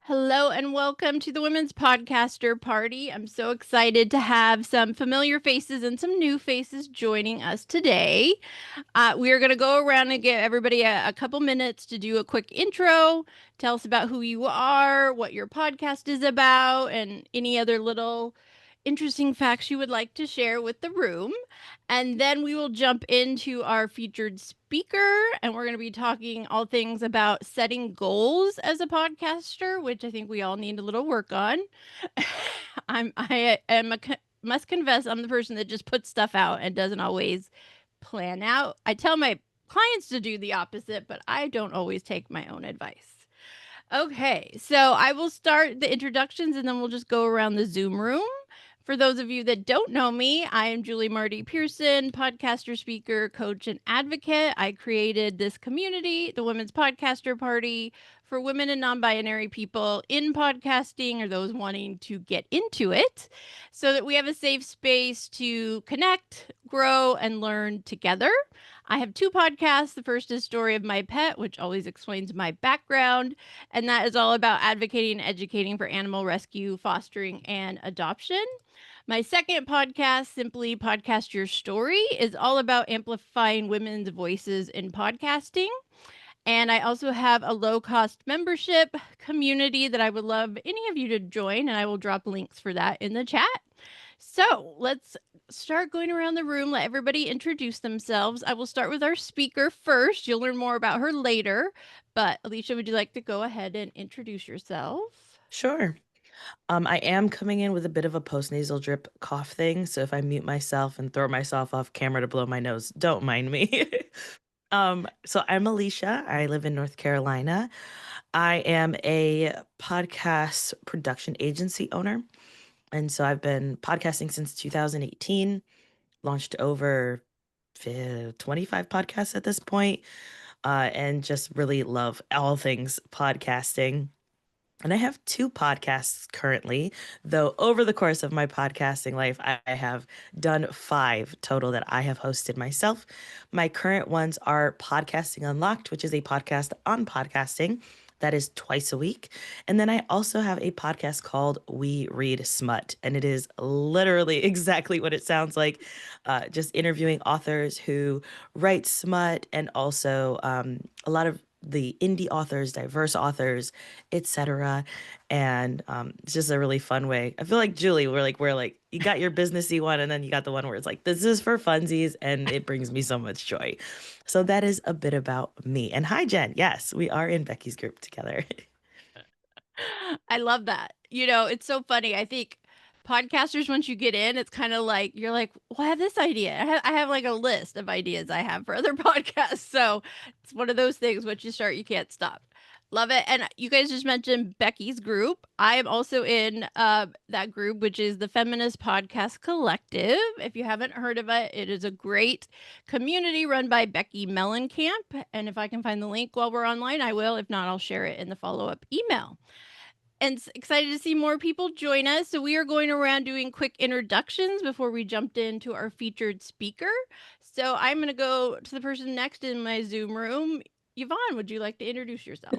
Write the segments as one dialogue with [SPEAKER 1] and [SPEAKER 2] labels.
[SPEAKER 1] Hello and welcome to the Women's Podcaster Party. I'm so excited to have some familiar faces and some new faces joining us today. We are going to go around and give everybody a couple minutes to do a quick intro. Tell us about who you are, what your podcast is about, and any other little interesting facts you would like to share with the room. And then we will jump into our featured speaker, and we're going to be talking all things about setting goals as a podcaster, which I think we all need a little work on. Must confess, I'm the person that just puts stuff out and doesn't always plan out. I tell my clients to do the opposite, but I don't always take my own advice. Okay, so I will start the introductions and then we'll just go around the Zoom room. For those of you that don't know me, I am Julie Marty-Pearson, podcaster, speaker, coach, and advocate. I created this community, the Women's Podcaster Party, for women and non binary people in podcasting or those wanting to get into it so that we have a safe space to connect, grow, and learn together. I have two podcasts. The first is Story of My Pet, which always explains my background, and that is all about advocating and educating for animal rescue, fostering, and adoption. My second podcast, Simply Podcast Your Story, is all about amplifying women's voices in podcasting. And I also have a low cost membership community that I would love any of you to join, and I will drop links for that in the chat. So let's start going around the room. Let everybody introduce themselves. I will start with our speaker first. You'll learn more about her later. But Alesia, would you like to go ahead and introduce yourself?
[SPEAKER 2] Sure. I am coming in with a bit of a post-nasal drip cough thing, so if I mute myself and throw myself off camera to blow my nose, don't mind me. So I'm Alesia. I live in North Carolina. I am a podcast production agency owner, and so I've been podcasting since 2018, launched over 25 podcasts at this point, and just really love all things podcasting. And I have two podcasts currently, though over the course of my podcasting life, I have done five total that I have hosted myself. My current ones are Podcasting Unlocked, which is a podcast on podcasting that is twice a week. And then I also have a podcast called We Read Smut, and it is literally exactly what it sounds like, just interviewing authors who write smut and also a lot of the indie authors, diverse authors, etc. And it's just a really fun way. I feel like Julie, we're like you got your businessy one, and then you got the one where it's like this is for funsies, and it brings me so much joy. So that is a bit about me. And hi, Jen. Yes, we are in Becky's group together.
[SPEAKER 1] I love that. It's so funny. I think podcasters, once you get in, it's kind of like you're like, well, I have this idea. I have like a list of ideas I have for other podcasts. So it's one of those things. Once you start, you can't stop. Love it. And you guys just mentioned Becky's group. I am also in that group, which is the Feminist Podcast Collective. If you haven't heard of it, it is a great community run by Becky Mellencamp. And if I can find the link while we're online, I will. If not, I'll share it in the follow up email. And excited to see more people join us. So we are going around doing quick introductions before we jumped into our featured speaker. So I'm going to go to the person next in my Zoom room. Yvonne, would you like to introduce yourself?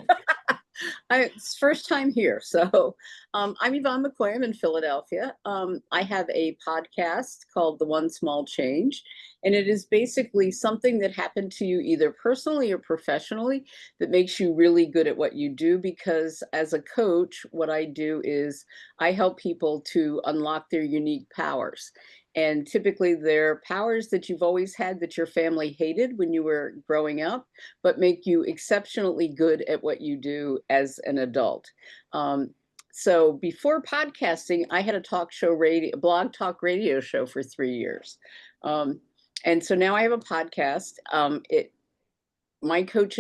[SPEAKER 3] It's first time here. So I'm Yvonne McCoy. I'm in Philadelphia. I have a podcast called The One Small Change. And it is basically something that happened to you either personally or professionally that makes you really good at what you do. Because as a coach, what I do is I help people to unlock their unique powers. And typically they're powers that you've always had that your family hated when you were growing up, but make you exceptionally good at what you do as an adult. So before podcasting, I had a blog talk radio show for 3 years. And so now I have a podcast. My coach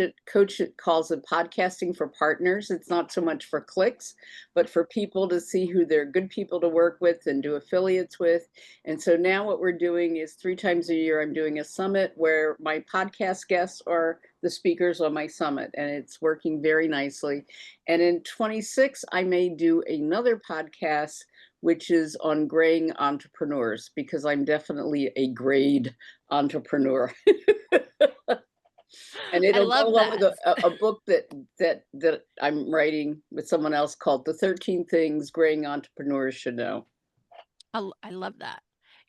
[SPEAKER 3] calls it podcasting for partners. It's not so much for clicks, but for people to see who they're good people to work with and do affiliates with. And so now what we're doing is 3 times a year, I'm doing a summit where my podcast guests are the speakers on my summit, and it's working very nicely. And in 26, I may do another podcast, which is on graying entrepreneurs, because I'm definitely a grayed entrepreneur. And
[SPEAKER 1] I
[SPEAKER 3] it'll go
[SPEAKER 1] love
[SPEAKER 3] along with
[SPEAKER 1] that.
[SPEAKER 3] a book that I'm writing with someone else called The 13 Things Graying Entrepreneurs Should Know.
[SPEAKER 1] I love that.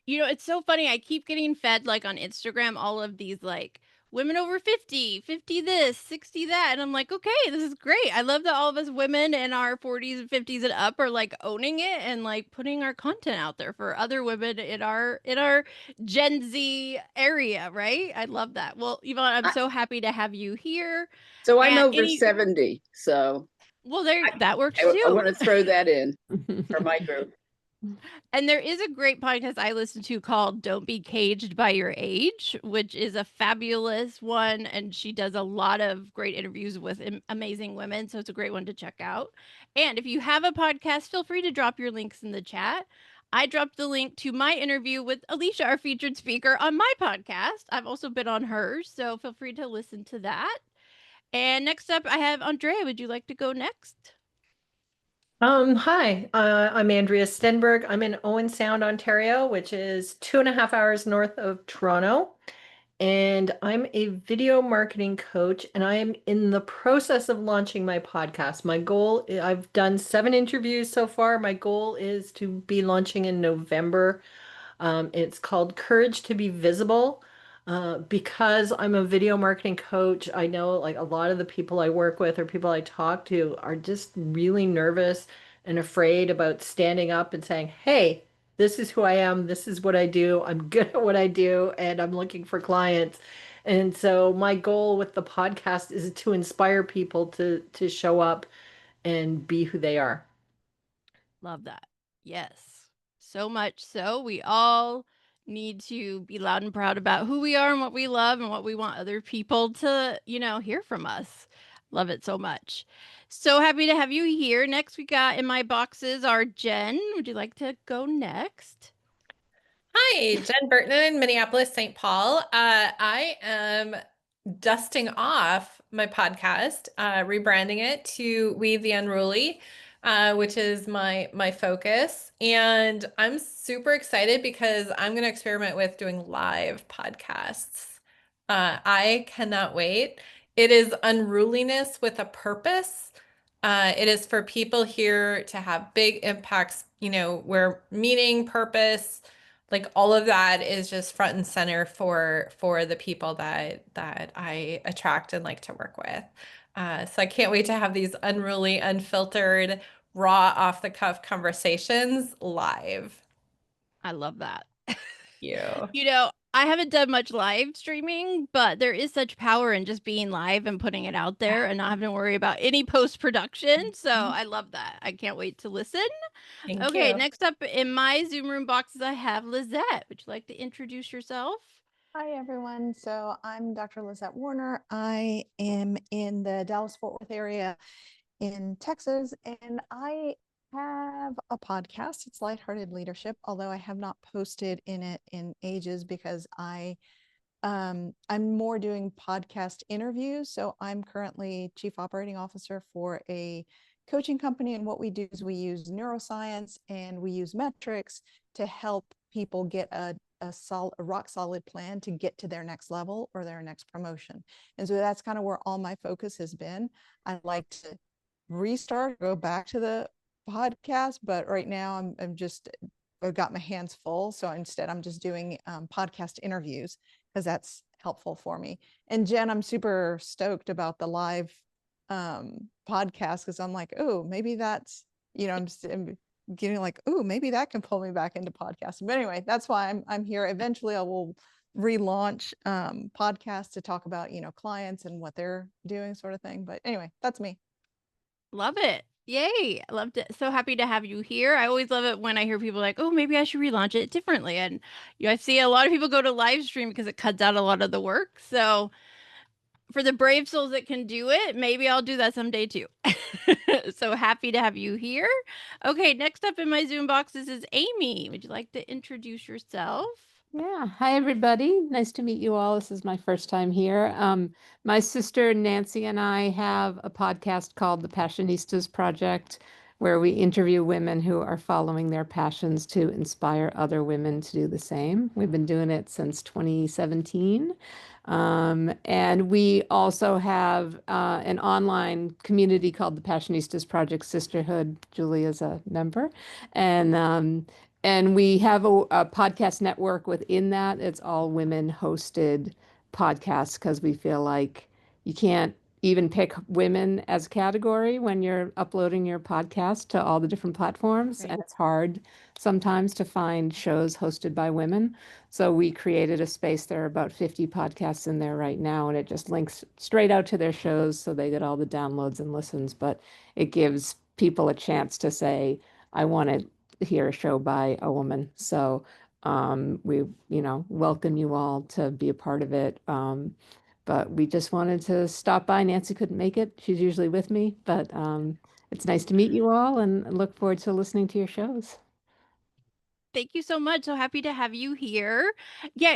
[SPEAKER 1] You know, it's so funny. I keep getting fed like on Instagram all of these like women over 50, 50 this, 60 that. And I'm like, okay, this is great. I love that all of us women in our 40s and 50s and up are like owning it and like putting our content out there for other women in our Gen Z area, right? I love that. Well, Yvonne, I'm
[SPEAKER 3] I,
[SPEAKER 1] so happy to have you here.
[SPEAKER 3] so I'm
[SPEAKER 1] And
[SPEAKER 3] over 70, so
[SPEAKER 1] well, there that works
[SPEAKER 3] I
[SPEAKER 1] too.
[SPEAKER 3] want to throw that in for my group.
[SPEAKER 1] And there is a great podcast I listen to called Don't Be Caged by Your Age, which is a fabulous one. And she does a lot of great interviews with amazing women. So it's a great one to check out. And if you have a podcast, feel free to drop your links in the chat. I dropped the link to my interview with Alesia, our featured speaker, on my podcast. I've also been on hers. So feel free to listen to that. And next up, I have Andrea. Would you like to go next?
[SPEAKER 4] Hi, I'm Andrea Stenberg. I'm in Owen Sound, Ontario, which is 2.5 hours north of Toronto. And I'm a video marketing coach, and I am in the process of launching my podcast. My goal, I've done 7 interviews so far. My goal is to be launching in November. It's called Courage to Be Visible. Because I'm a video marketing coach, I know like a lot of the people I work with or people I talk to are just really nervous and afraid about standing up and saying, hey, this is who I am, this is what I do, I'm good at what I do, and I'm looking for clients. And so my goal with the podcast is to inspire people to show up and be who they are.
[SPEAKER 1] Love that. Yes. So much so. We all need to be loud and proud about who we are and what we love and what we want other people to, hear from us. Love it so much. So happy to have you here. Next, we got in my boxes are Jen. Would you like to go next?
[SPEAKER 5] Hi, Jen Burton, Minneapolis, St. Paul. I am dusting off my podcast, rebranding it to We the Unruly, which is my focus. And I'm super excited because I'm going to experiment with doing live podcasts. I cannot wait. It is unruliness with a purpose. It is for people here to have big impacts, where meaning, purpose, like all of that is just front and center for the people that I attract and like to work with. So I can't wait to have these unruly, unfiltered, raw, off the cuff conversations live.
[SPEAKER 1] I love that.
[SPEAKER 5] You.
[SPEAKER 1] I haven't done much live streaming, but there is such power in just being live and putting it out there and not having to worry about any post production. So I love that. I can't wait to listen.
[SPEAKER 5] Thank
[SPEAKER 1] Okay,
[SPEAKER 5] you.
[SPEAKER 1] next up in my Zoom room boxes, I have Lizette. Would you like to introduce yourself?
[SPEAKER 6] Hi, everyone. So I'm Dr. Lizette Warner. I am in the Dallas-Fort Worth area in Texas, and I have a podcast. It's Lighthearted Leadership, although I have not posted in it in ages because I'm more doing podcast interviews. So I'm currently Chief Operating Officer for a coaching company, and what we do is we use neuroscience and we use metrics to help people get a rock solid plan to get to their next level or their next promotion. And so that's kind of where all my focus has been. I'd like to go back to the podcast, but right now I've got my hands full. So instead I'm just doing podcast interviews because that's helpful for me. And Jen, I'm super stoked about the live podcast because I'm like, oh, maybe that's, I'm getting like, oh, maybe that can pull me back into podcasting. But anyway, that's why I'm here. Eventually I will relaunch podcasts to talk about, clients and what they're doing, sort of thing. But anyway, that's me.
[SPEAKER 1] Love it. Yay. I loved it. So happy to have you here. I always love it when I hear people like, oh, maybe I should relaunch it differently. And I see a lot of people go to live stream because it cuts out a lot of the work. So for the brave souls that can do it, maybe I'll do that someday too. So happy to have you here. Okay, next up in my Zoom boxes is Amy. Would you like to introduce yourself?
[SPEAKER 7] Yeah. Hi, everybody. Nice to meet you all. This is my first time here. My sister Nancy and I have a podcast called The Passionistas Project. where we interview women who are following their passions to inspire other women to do the same. We've been doing it since 2017. And we also have an online community called the Passionistas Project Sisterhood. Julia's a member. And we have a podcast network within that. It's all women hosted podcasts because we feel like you can't even pick women as a category when you're uploading your podcast to all the different platforms.
[SPEAKER 1] Right.
[SPEAKER 7] And it's hard sometimes to find shows hosted by women. So we created a space. There are about 50 podcasts in there right now, and it just links straight out to their shows so they get all the downloads and listens. But it gives people a chance to say, I want to hear a show by a woman. So we, welcome you all to be a part of it. But we just wanted to stop by. Nancy couldn't make it. She's usually with me, but it's nice to meet you all and look forward to listening to your shows.
[SPEAKER 1] Thank you so much. So happy to have you here. Yeah,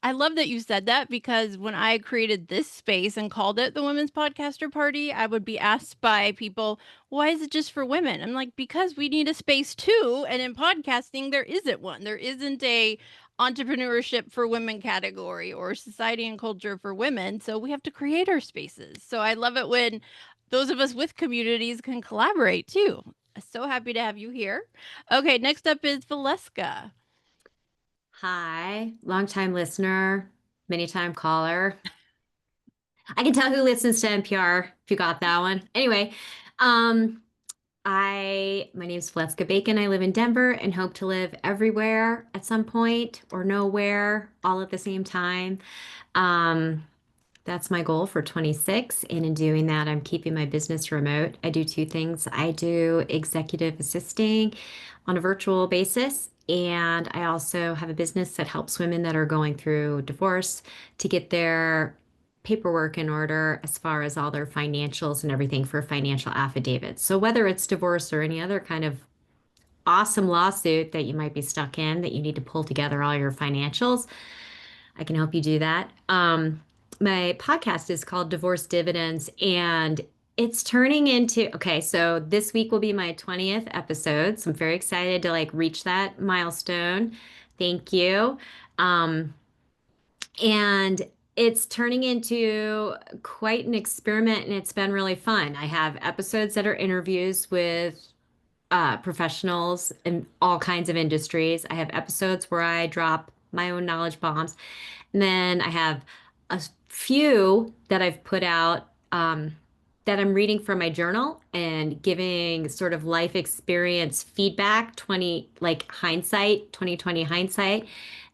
[SPEAKER 1] I love that you said that, because when I created this space and called it the Women's Podcaster Party, I would be asked by people, why is it just for women? I'm like, because we need a space too. And in podcasting, there isn't one. There isn't a entrepreneurship for women category or society and culture for women. So we have to create our spaces. So I love it when those of us with communities can collaborate too. So happy to have you here. Okay, next up is Valeska.
[SPEAKER 8] Hi, longtime listener, many-time caller. I can tell who listens to NPR if you got that one. Anyway, my name's Valeska Bacon. I live in Denver and hope to live everywhere at some point or nowhere all at the same time. That's my goal for 26. And in doing that, I'm keeping my business remote. I do two things. I do executive assisting on a virtual basis. And I also have a business that helps women that are going through divorce to get their paperwork in order as far as all their financials and everything for financial affidavits. So whether it's divorce or any other kind of awesome lawsuit that you might be stuck in, that you need to pull together all your financials, I can help you do that. My podcast is called Divorce Dividends, and it's turning into, okay, so this week will be my 20th episode. So I'm very excited to reach that milestone. Thank you. And it's turning into quite an experiment, and it's been really fun. I have episodes that are interviews with professionals in all kinds of industries. I have episodes where I drop my own knowledge bombs. And then I have a few that I've put out that I'm reading from my journal and giving sort of life experience feedback, 2020 hindsight.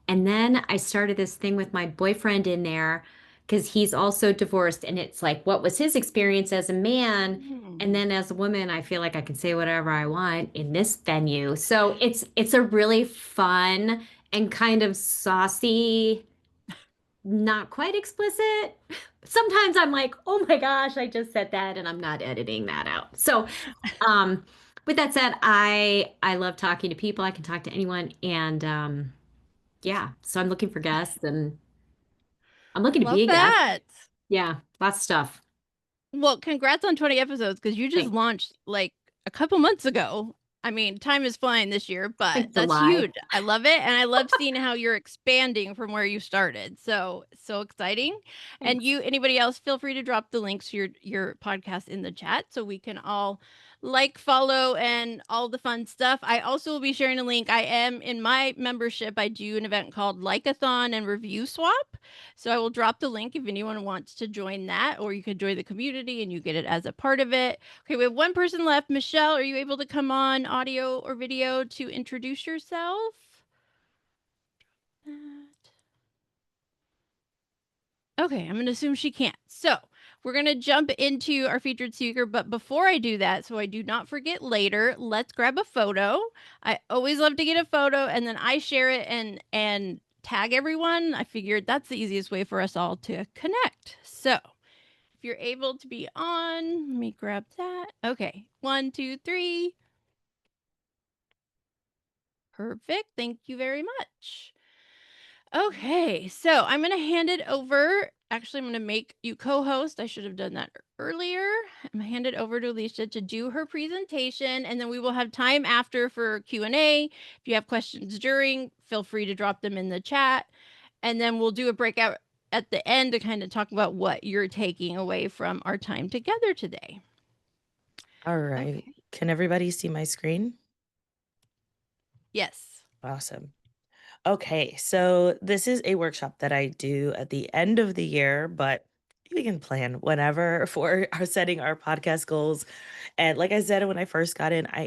[SPEAKER 8] And then I started this thing with my boyfriend in there because he's also divorced. And it's like, what was his experience as a man? And then as a woman, I feel like I can say whatever I want in this venue. So it's a really fun and kind of saucy, not quite explicit. Sometimes I'm like, oh my gosh, I just said that and I'm not editing that out. So with that said, I love talking to people. I can talk to anyone. And yeah, so I'm looking for guests and I'm looking to
[SPEAKER 1] Love
[SPEAKER 8] be a guest.
[SPEAKER 1] that.
[SPEAKER 8] Yeah, lots of stuff.
[SPEAKER 1] Well, congrats on 20 episodes, because you just
[SPEAKER 8] Thanks.
[SPEAKER 1] launched like a couple months ago. I mean, time is flying this year, but
[SPEAKER 8] Like
[SPEAKER 1] that's
[SPEAKER 8] July.
[SPEAKER 1] huge. I love it. And I love seeing how you're expanding from where you started. So exciting. And anybody else, feel free to drop the links to your podcast in the chat so we can all follow, and all the fun stuff. I also will be sharing a link. I am in my membership. I do an event called Like-a-thon and Review Swap. So I will drop the link if anyone wants to join that, or you could join the community and you get it as a part of it. Okay, we have one person left. Michelle, are you able to come on audio or video to introduce yourself? Okay, I'm going to assume she can't. So we're going to jump into our featured speaker. But before I do that, so I do not forget later, let's grab a photo. I always love to get a photo, and then I share it and tag everyone. I figured that's the easiest way for us all to connect. So if you're able to be on, let me grab that. Okay, 1, 2, 3. Perfect. Thank you very much. Okay, so I'm going to hand it over. Actually, I'm going to make you co-host. I should have done that earlier. I'm I'm gonna hand it over to Alesia to do her presentation, and then we will have time after for Q&A. If you have questions during, feel free to drop them in the chat, and then we'll do a breakout at the end to kind of talk about what you're taking away from our time together today.
[SPEAKER 2] All right.
[SPEAKER 1] Okay.
[SPEAKER 2] Can everybody see my screen?
[SPEAKER 1] Yes.
[SPEAKER 2] Awesome. Okay, so this is a workshop that I do at the end of the year, but we can plan whenever for our setting our podcast goals. And like I said, when I first got in, I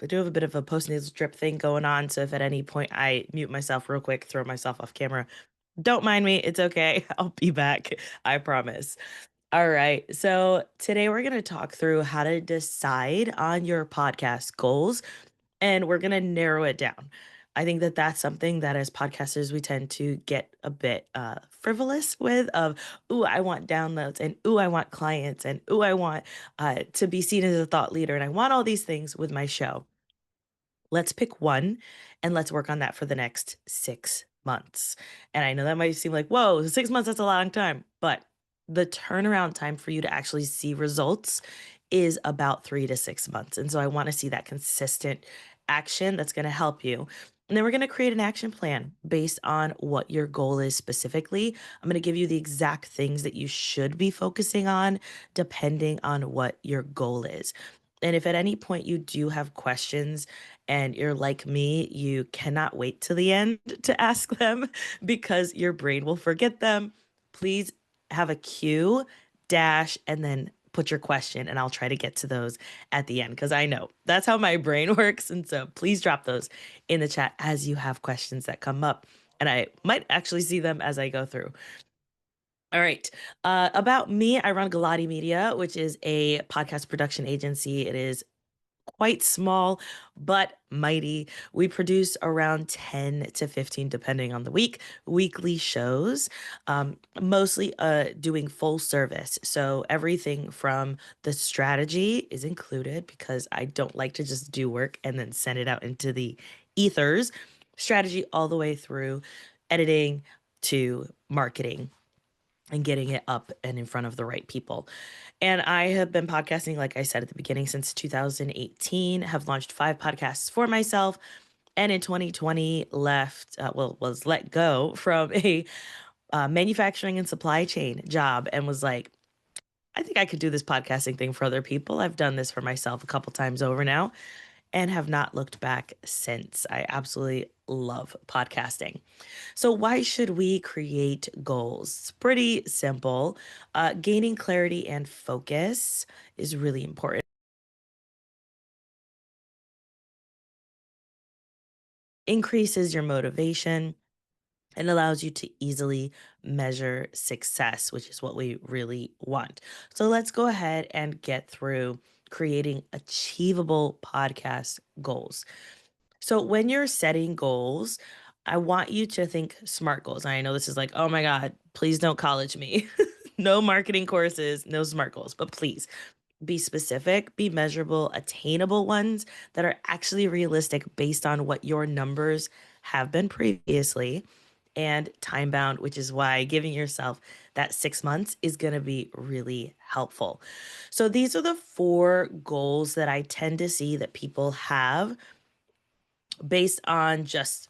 [SPEAKER 2] do have a bit of a postnasal drip thing going on. So if at any point I mute myself real quick, throw myself off camera, don't mind me. It's okay. I'll be back. I promise. All right. So today we're going to talk through how to decide on your podcast goals, and we're going to narrow it down. I think that that's something that as podcasters, we tend to get a bit frivolous with of, ooh, I want downloads, and ooh, I want clients, and ooh, I want to be seen as a thought leader, and I want all these things with my show. Let's pick one and let's work on that for the next 6 months. And I know that might seem like, whoa, 6 months, that's a long time. But the turnaround time for you to actually see results is about 3 to 6 months. And so I want to see that consistent action that's going to help you. And then we're going to create an action plan based on what your goal is specifically. I'm going to give you the exact things that you should be focusing on depending on what your goal is. And if at any point you do have questions and you're like me, you cannot wait to the end to ask them because your brain will forget them, please have a cue, dash, and then put your question, and I'll try to get to those at the end because I know that's how my brain works. And so please drop those in the chat as you have questions that come up, and I might actually see them as I go through. All right. About me, I run Galati Media, which is a podcast production agency. It is quite small, but mighty. We produce around 10 to 15, depending on the week, weekly shows, mostly doing full service. So everything from the strategy is included because I don't like to just do work and then send it out into the ethers. Strategy all the way through editing to marketing and getting it up and in front of the right people. And I have been podcasting, like I said at the beginning, since 2018, have launched 5 podcasts for myself. And in 2020 was let go from a manufacturing and supply chain job and was like, I think I could do this podcasting thing for other people. I've done this for myself a couple times over now and have not looked back since. I absolutely love podcasting. So, why should we create goals? It's pretty simple. Gaining clarity and focus is really important. Increases your motivation and allows you to easily measure success, which is what we really want. So, let's go ahead and get through creating achievable podcast goals. So when you're setting goals, I want you to think SMART goals. I know this is like, oh my God, please don't college me. No marketing courses, no SMART goals, but please be specific, be measurable, attainable ones that are actually realistic based on what your numbers have been previously, and time bound, which is why giving yourself that 6 months is going to be really helpful. So these are the 4 goals that I tend to see that people have based on just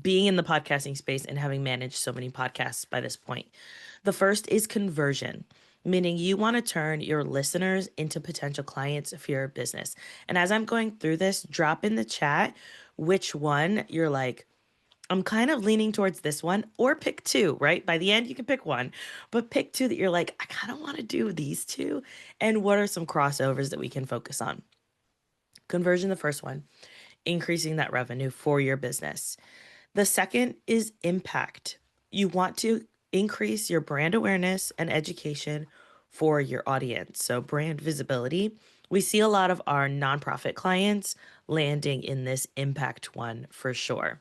[SPEAKER 2] being in the podcasting space and having managed so many podcasts by this point. The first is conversion, meaning you want to turn your listeners into potential clients for your business. And as I'm going through this, drop in the chat which one you're like, I'm kind of leaning towards this one, or pick 2, right? By the end, you can pick one, but pick 2 that you're like, I kind of want to do these 2. And what are some crossovers that we can focus on? Conversion, the first one, increasing that revenue for your business. The second is impact. You want to increase your brand awareness and education for your audience. So, brand visibility. We see a lot of our nonprofit clients landing in this impact one for sure.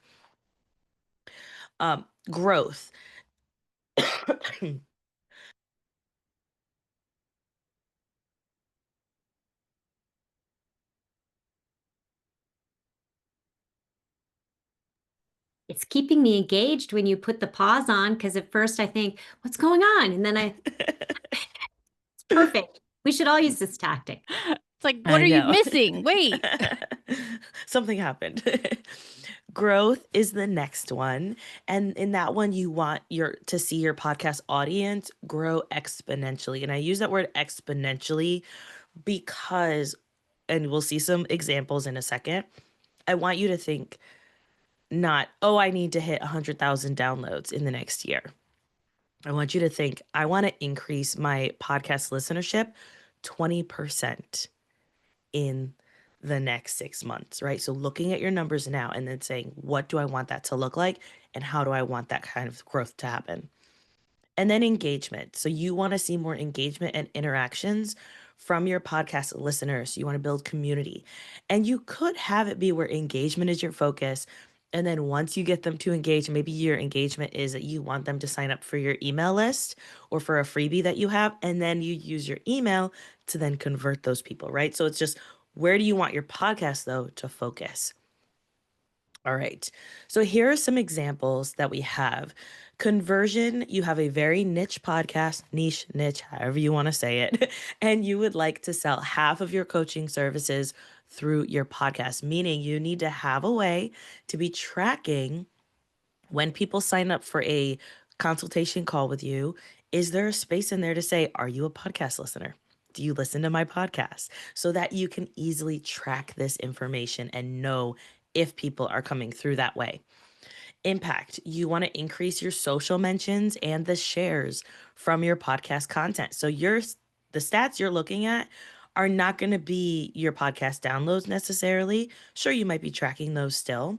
[SPEAKER 2] Growth.
[SPEAKER 8] It's keeping me engaged when you put the pause on, because at first I think, what's going on? And then it's perfect. We should all use this tactic.
[SPEAKER 1] It's like, what
[SPEAKER 2] I
[SPEAKER 1] are you
[SPEAKER 2] know.
[SPEAKER 1] missing? Wait.
[SPEAKER 2] Something happened. Growth is the next one. And in that one, you want to see your podcast audience grow exponentially. And I use that word exponentially because, and we'll see some examples in a second. I want you to think not, oh, I need to hit 100,000 downloads in the next year. I want you to think, I want to increase my podcast listenership 20% in the next 6 months, right? So looking at your numbers now and then saying, what do I want that to look like? And how do I want that kind of growth to happen? And then engagement. So you want to see more engagement and interactions from your podcast listeners. You want to build community. And you could have it be where engagement is your focus. And then once you get them to engage, maybe your engagement is that you want them to sign up for your email list or for a freebie that you have. And then you use your email to then convert those people, right? So it's just, where do you want your podcast, though, to focus? All right. So here are some examples that we have. Conversion, you have a very niche podcast, niche, however you want to say it, and you would like to sell half of your coaching services through your podcast, meaning you need to have a way to be tracking when people sign up for a consultation call with you. Is there a space in there to say, are you a podcast listener? Do you listen to my podcast? So that you can easily track this information and know if people are coming through that way. Impact, you want to increase your social mentions and the shares from your podcast content. So the stats you're looking at are not going to be your podcast downloads necessarily. Sure, you might be tracking those still,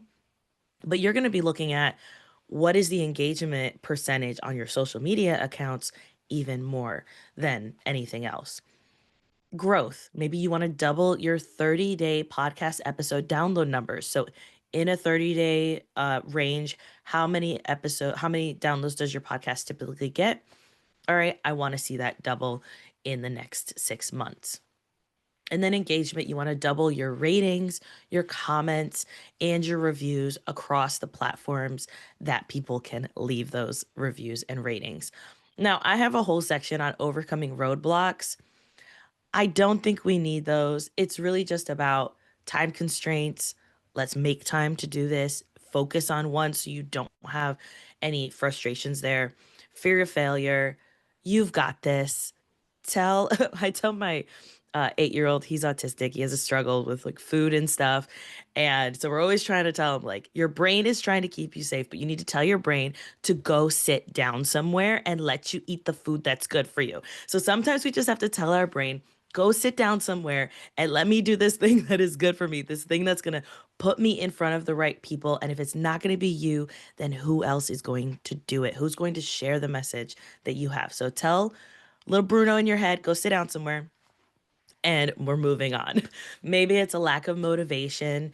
[SPEAKER 2] but you're going to be looking at what is the engagement percentage on your social media accounts even more than anything else. Growth, maybe you want to double your 30-day podcast episode download numbers. So in a 30-day range, how many downloads does your podcast typically get? All right, I want to see that double in the next 6 months. And then engagement, you want to double your ratings, your comments, and your reviews across the platforms that people can leave those reviews and ratings. Now, I have a whole section on overcoming roadblocks. I don't think we need those. It's really just about time constraints. Let's make time to do this. Focus on one so you don't have any frustrations there. Fear of failure. You've got this. I tell my 8-year-old, he's autistic. He has a struggle with like food and stuff. And so we're always trying to tell him, like, your brain is trying to keep you safe, but you need to tell your brain to go sit down somewhere and let you eat the food that's good for you. So sometimes we just have to tell our brain, go sit down somewhere and let me do this thing that is good for me, this thing that's going to put me in front of the right people. And if it's not going to be you, then who else is going to do it? Who's going to share the message that you have? So tell little Bruno in your head, go sit down somewhere. And we're moving on. Maybe it's a lack of motivation.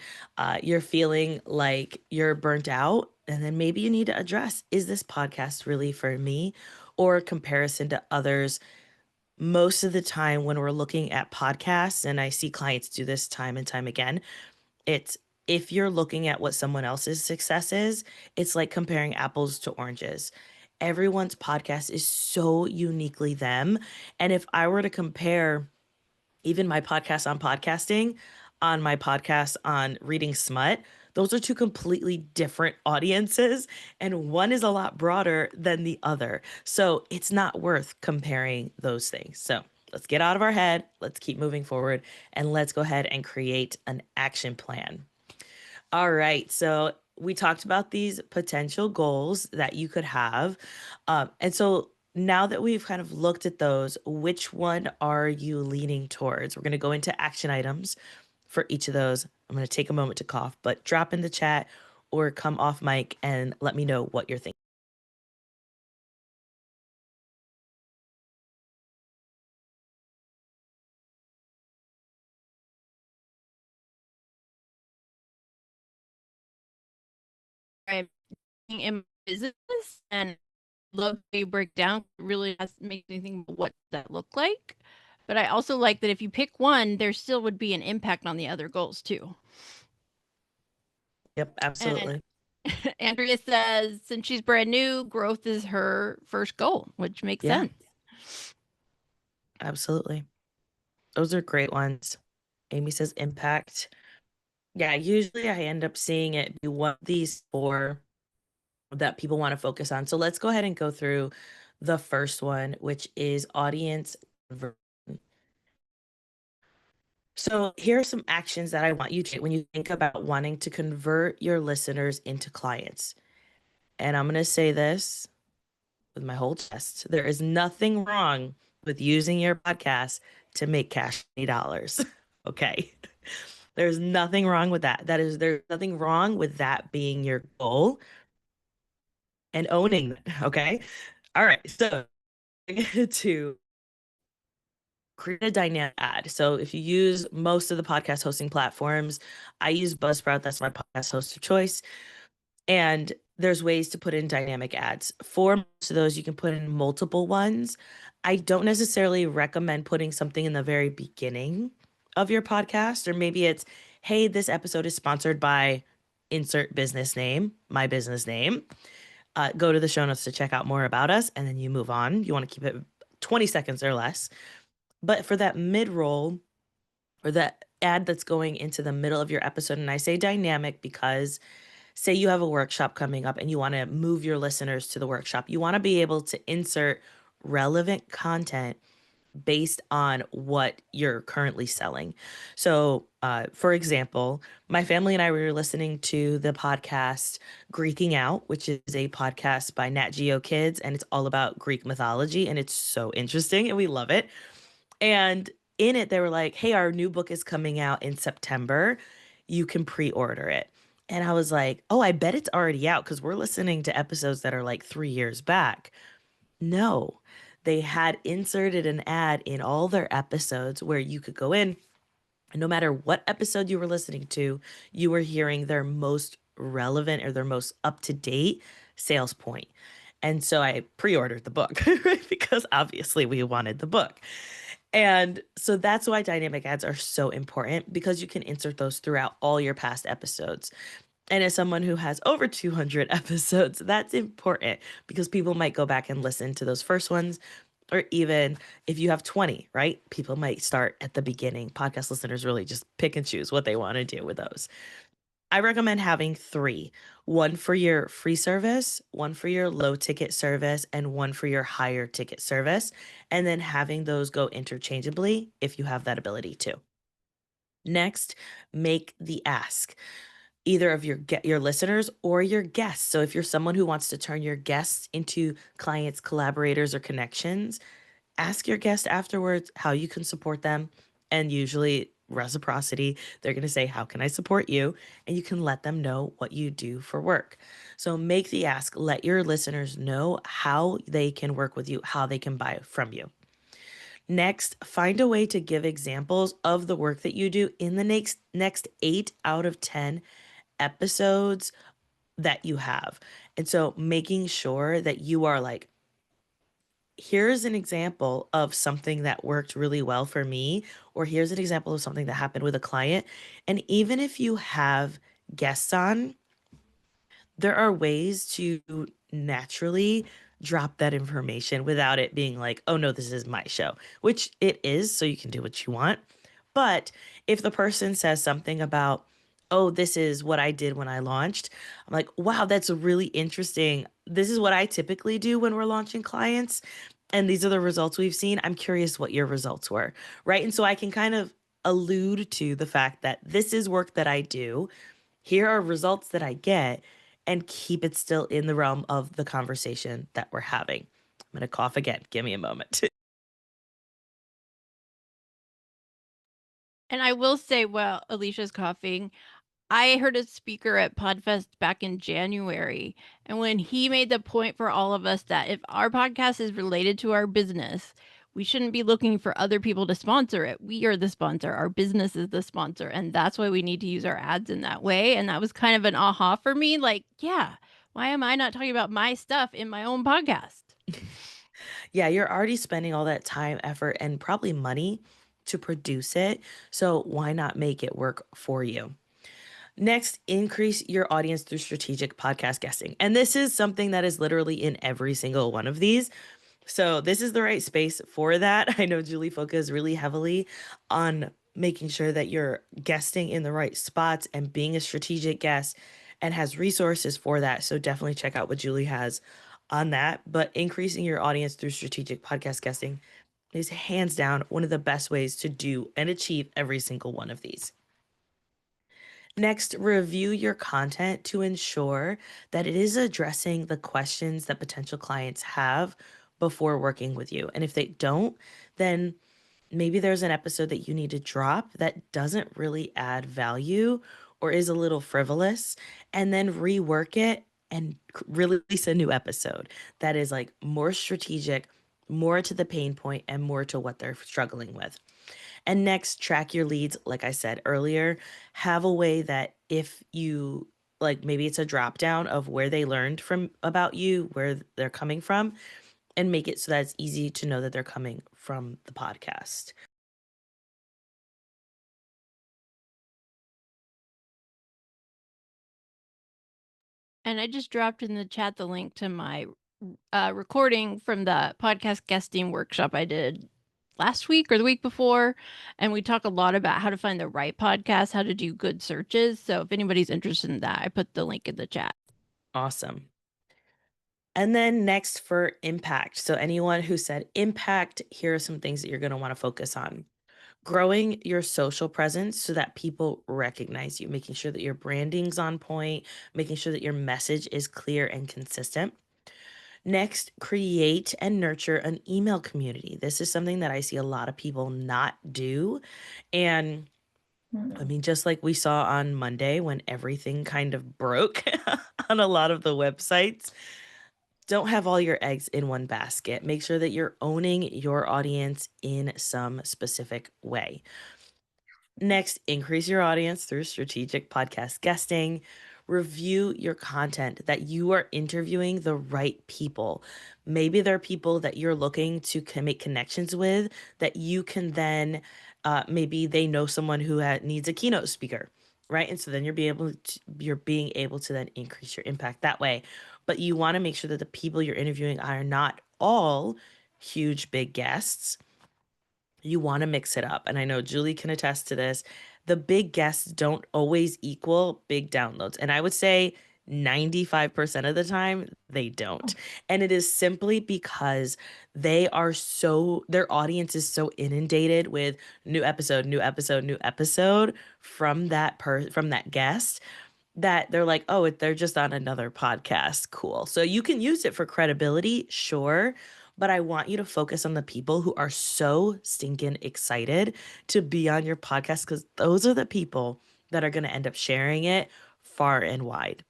[SPEAKER 2] You're feeling like you're burnt out. And then maybe you need to address, is this podcast really for me? Or comparison to others. Most of the time when we're looking at podcasts, and I see clients do this time and time again, it's if you're looking at what someone else's success is, it's like comparing apples to oranges. Everyone's podcast is so uniquely them. And if I were to compare even my podcast on podcasting on my podcast on reading smut, those are two completely different audiences, and one is a lot broader than the other. So it's not worth comparing those things. So let's get out of our head, let's keep moving forward, and let's go ahead and create an action plan. All right, so we talked about these potential goals that you could have. And so now that we've kind of looked at those, which one are you leaning towards? We're going to go into action items for each of those. I'm going to take a moment to cough, but drop in the chat or come off mic and let me know what you're thinking.
[SPEAKER 1] I'm in my business and love how you break down. It really has make me think about what that look like. But I also like that if you pick one, there still would be an impact on the other goals too.
[SPEAKER 2] Yep, absolutely.
[SPEAKER 1] And Andrea says, since she's brand new, growth is her first goal, which makes
[SPEAKER 2] Yeah.
[SPEAKER 1] sense.
[SPEAKER 2] Absolutely. Those are great ones. Amy says impact. Yeah, usually I end up seeing it be one of these four that people want to focus on. So let's go ahead and go through the first one, which is audience conversion. So here are some actions that I want you to take when you think about wanting to convert your listeners into clients. And I'm going to say this with my whole chest. There is nothing wrong with using your podcast to make cash $20. Okay. There's nothing wrong with that. There's nothing wrong with that being your goal and owning it. Okay. All right. So to create a dynamic ad. So if you use most of the podcast hosting platforms, I use Buzzsprout. That's my podcast host of choice. And there's ways to put in dynamic ads. For most of those, you can put in multiple ones. I don't necessarily recommend putting something in the very beginning of your podcast, or maybe it's, hey, this episode is sponsored by insert business name, my business name. Go to the show notes to check out more about us, and then you move on. You want to keep it 20 seconds or less. But for that mid-roll or that ad that's going into the middle of your episode, and I say dynamic because say you have a workshop coming up and you want to move your listeners to the workshop, you want to be able to insert relevant content based on what you're currently selling. So, for example, my family and I were listening to the podcast Greeking Out, which is a podcast by Nat Geo Kids, and it's all about Greek mythology, and it's so interesting, and we love it. And in it, they were like, hey, our new book is coming out in September. You can pre-order it. And I was like, oh, I bet it's already out because we're listening to episodes that are like 3 years back. No, they had inserted an ad in all their episodes where you could go in, and no matter what episode you were listening to, you were hearing their most relevant or their most up-to-date sales point. And so I pre-ordered the book, right? Because obviously we wanted the book. And so that's why dynamic ads are so important, because you can insert those throughout all your past episodes. And as someone who has over 200 episodes, that's important because people might go back and listen to those first ones. Or even if you have 20, right? People might start at the beginning. Podcast listeners really just pick and choose what they want to do with those. I recommend having 3, one for your free service, one for your low ticket service, and one for your higher ticket service. And then having those go interchangeably if you have that ability to. Next, make the ask either of your listeners or your guests. So if you're someone who wants to turn your guests into clients, collaborators, or connections, ask your guest afterwards how you can support them. And usually reciprocity, they're going to say, how can I support you? And you can let them know what you do for work. So make the ask, let your listeners know how they can work with you, how they can buy from you. Next, find a way to give examples of the work that you do in the next 8 out of 10 episodes that you have. And so making sure that you are like, here's an example of something that worked really well for me, or here's an example of something that happened with a client. And even if you have guests on, there are ways to naturally drop that information without it being like, oh no, this is my show, which it is, so you can do what you want. But if the person says something about, oh, this is what I did when I launched, I'm like, wow, that's really interesting. This is what I typically do when we're launching clients. And these are the results we've seen. I'm curious what your results were, right? And so I can kind of allude to the fact that this is work that I do. Here are results that I get, and keep it still in the realm of the conversation that we're having. I'm going to cough again. Give me a moment.
[SPEAKER 1] And I will say, while Alicia's coughing, I heard a speaker at Podfest back in January, and when he made the point for all of us that if our podcast is related to our business, we shouldn't be looking for other people to sponsor it. We are the sponsor. Our business is the sponsor, and that's why we need to use our ads in that way. And that was kind of an aha for me. Like, yeah, why am I not talking about my stuff in my own podcast?
[SPEAKER 2] Yeah, you're already spending all that time, effort, and probably money to produce it. So why not make it work for you? Next, increase your audience through strategic podcast guesting. And this is something that is literally in every single one of these. So this is the right space for that. I know Julie focuses really heavily on making sure that you're guesting in the right spots and being a strategic guest and has resources for that. So definitely check out what Julie has on that. But increasing your audience through strategic podcast guesting is hands down one of the best ways to do and achieve every single one of these. Next, review your content to ensure that it is addressing the questions that potential clients have before working with you. And if they don't, then maybe there's an episode that you need to drop that doesn't really add value or is a little frivolous, and then rework it and release a new episode that is like more strategic, more to the pain point, and more to what they're struggling with. And next, track your leads. Like I said earlier, have a way that if you like, maybe it's a drop down of where they learned from about you, where they're coming from, and make it so that it's easy to know that they're coming from the podcast.
[SPEAKER 1] And I just dropped in the chat the link to my recording from the podcast guesting workshop I did last week or the week before. And we talk a lot about how to find the right podcast, how to do good searches. So if anybody's interested in that, I put the link in the chat.
[SPEAKER 2] Awesome. And then next for impact. So anyone who said impact, here are some things that you're going to want to focus on. Growing your social presence so that people recognize you, making sure that your branding's on point, making sure that your message is clear and consistent. Next, create and nurture an email community. This is something that I see a lot of people not do. And I mean, just like we saw on Monday when everything kind of broke on a lot of the websites, don't have all your eggs in one basket. Make sure that you're owning your audience in some specific way. Next, increase your audience through strategic podcast guesting. Review your content that you are interviewing the right people. Maybe there are people that you're looking to make connections with that you can then, maybe they know someone who needs a keynote speaker, right? And so then you're being able to then increase your impact that way. But you want to make sure that the people you're interviewing are not all huge, big guests. You want to mix it up. And I know Julie can attest to this. The big guests don't always equal big downloads. And I would say 95% of the time, they don't. And it is simply because their audience is so inundated with new episode, new episode, new episode from from that guest that they're like, oh, they're just on another podcast. Cool. So you can use it for credibility, sure. But I want you to focus on the people who are so stinking excited to be on your podcast, because those are the people that are going to end up sharing it far and wide.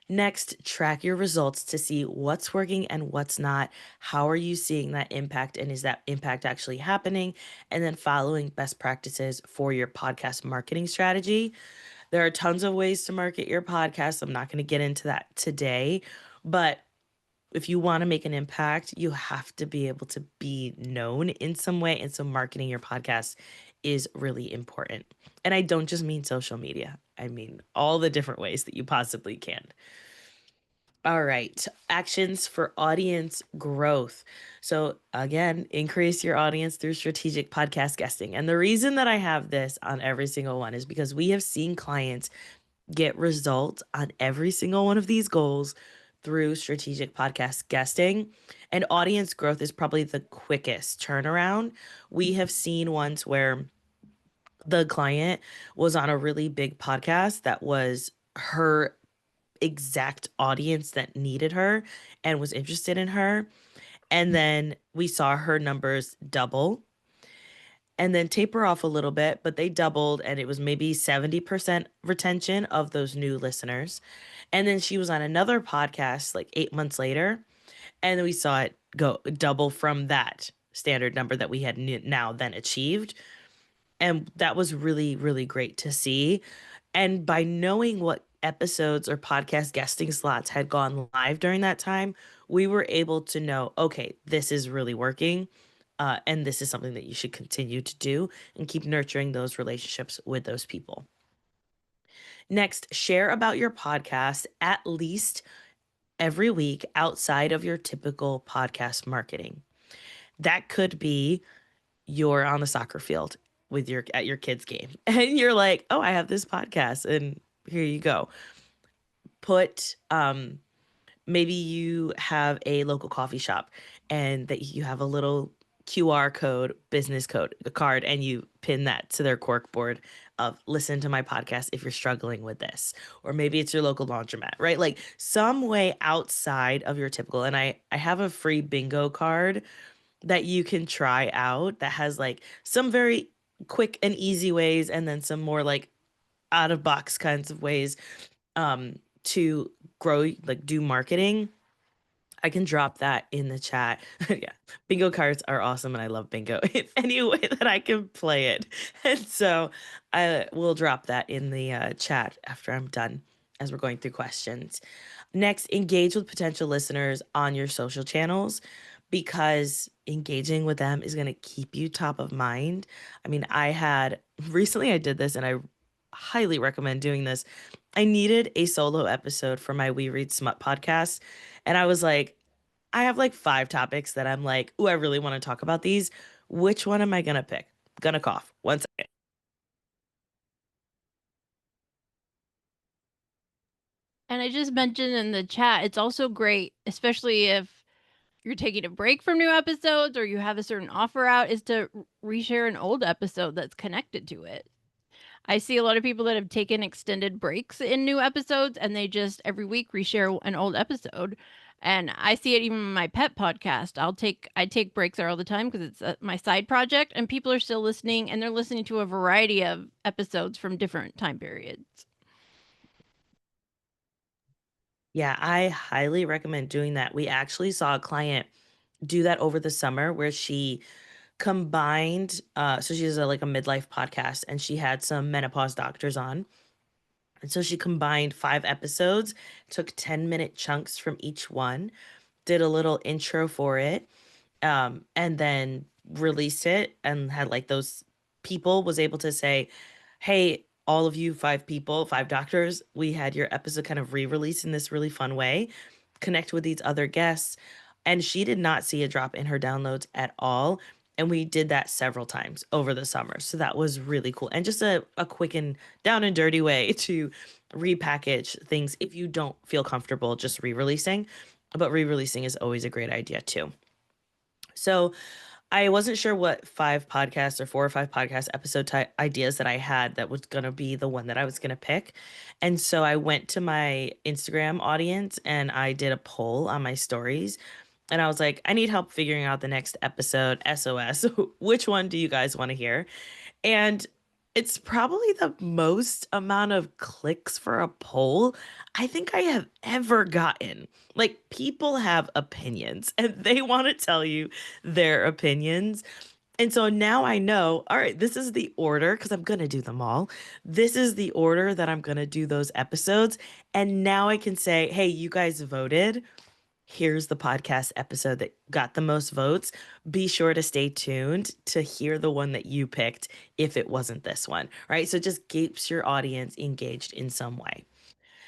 [SPEAKER 2] Next, track your results to see what's working and what's not. How are you seeing that impact? And is that impact actually happening? And then following best practices for your podcast marketing strategy. There are tons of ways to market your podcast. I'm not going to get into that today, but if you want to make an impact, you have to be able to be known in some way. And so marketing your podcast is really important. And I don't just mean social media. I mean all the different ways that you possibly can. All right, actions for audience growth. So again, increase your audience through strategic podcast guesting. And the reason that I have this on every single one is because we have seen clients get results on every single one of these goals through strategic podcast guesting. And audience growth is probably the quickest turnaround. We have seen ones where the client was on a really big podcast that was her exact audience that needed her and was interested in her. And then we saw her numbers double and then taper off a little bit, but they doubled, and it was maybe 70% retention of those new listeners. And then she was on another podcast like 8 months later, and we saw it go double from that standard number that we had now then achieved. And that was really, really great to see. And by knowing what episodes or podcast guesting slots had gone live during that time, we were able to know, okay, this is really working. And this is something that you should continue to do and keep nurturing those relationships with those people. Next, share about your podcast at least every week outside of your typical podcast marketing. That could be you're on the soccer field with at your kids' game and you're like, oh, I have this podcast and here you go. Put maybe you have a local coffee shop and that you have a little QR code, business code, a card, and you pin that to their cork board of listen to my podcast if you're struggling with this. Or maybe it's your local laundromat, right? Like some way outside of your typical. And I have a free bingo card that you can try out that has like some very quick and easy ways and then some more like out of box kinds of ways to grow, like do marketing. I can drop that in the chat. Yeah, bingo cards are awesome and I love bingo in any way that I can play it. And so I will drop that in the chat after I'm done as we're going through questions. Next, engage with potential listeners on your social channels because engaging with them is going to keep you top of mind. I mean, recently I did this and I highly recommend doing this. I needed a solo episode for my We Read Smut podcast. And I was like, I have like 5 topics that I'm like, oh, I really want to talk about these. Which one am I going to pick? Gonna cough. 1 second.
[SPEAKER 1] And I just mentioned in the chat, it's also great, especially if you're taking a break from new episodes or you have a certain offer out, is to reshare an old episode that's connected to it. I see a lot of people that have taken extended breaks in new episodes and they just every week reshare an old episode. And I see it even in my pet podcast. I take breaks there all the time because it's my side project and people are still listening and they're listening to a variety of episodes from different time periods.
[SPEAKER 2] Yeah, I highly recommend doing that. We actually saw a client do that over the summer where she combined so she has like a midlife podcast and she had some menopause doctors on. And so she combined 5 episodes, took 10-minute chunks from each one, did a little intro for it, and then released it and had like those people was able to say, hey, all of you 5 people, 5 doctors, we had your episode kind of re-released in this really fun way, connect with these other guests. And she did not see a drop in her downloads at all. And we did that several times over the summer. So that was really cool. And just a quick and down and dirty way to repackage things if you don't feel comfortable just re-releasing. But re-releasing is always a great idea too. So I wasn't sure what 5 podcasts or 4 or 5 podcast episode type ideas that I had that was going to be the one that I was going to pick. And so I went to my Instagram audience and I did a poll on my stories. And I was like, I need help figuring out the next episode, SOS. Which one do you guys want to hear? And it's probably the most amount of clicks for a poll I think I have ever gotten. Like, people have opinions and they want to tell you their opinions. And so now I know, all right, this is the order because I'm going to do them all. This is the order that I'm going to do those episodes. And now I can say, hey, you guys voted. Here's the podcast episode that got the most votes. Be sure to stay tuned to hear the one that you picked if it wasn't this one, right? So it just keeps your audience engaged in some way.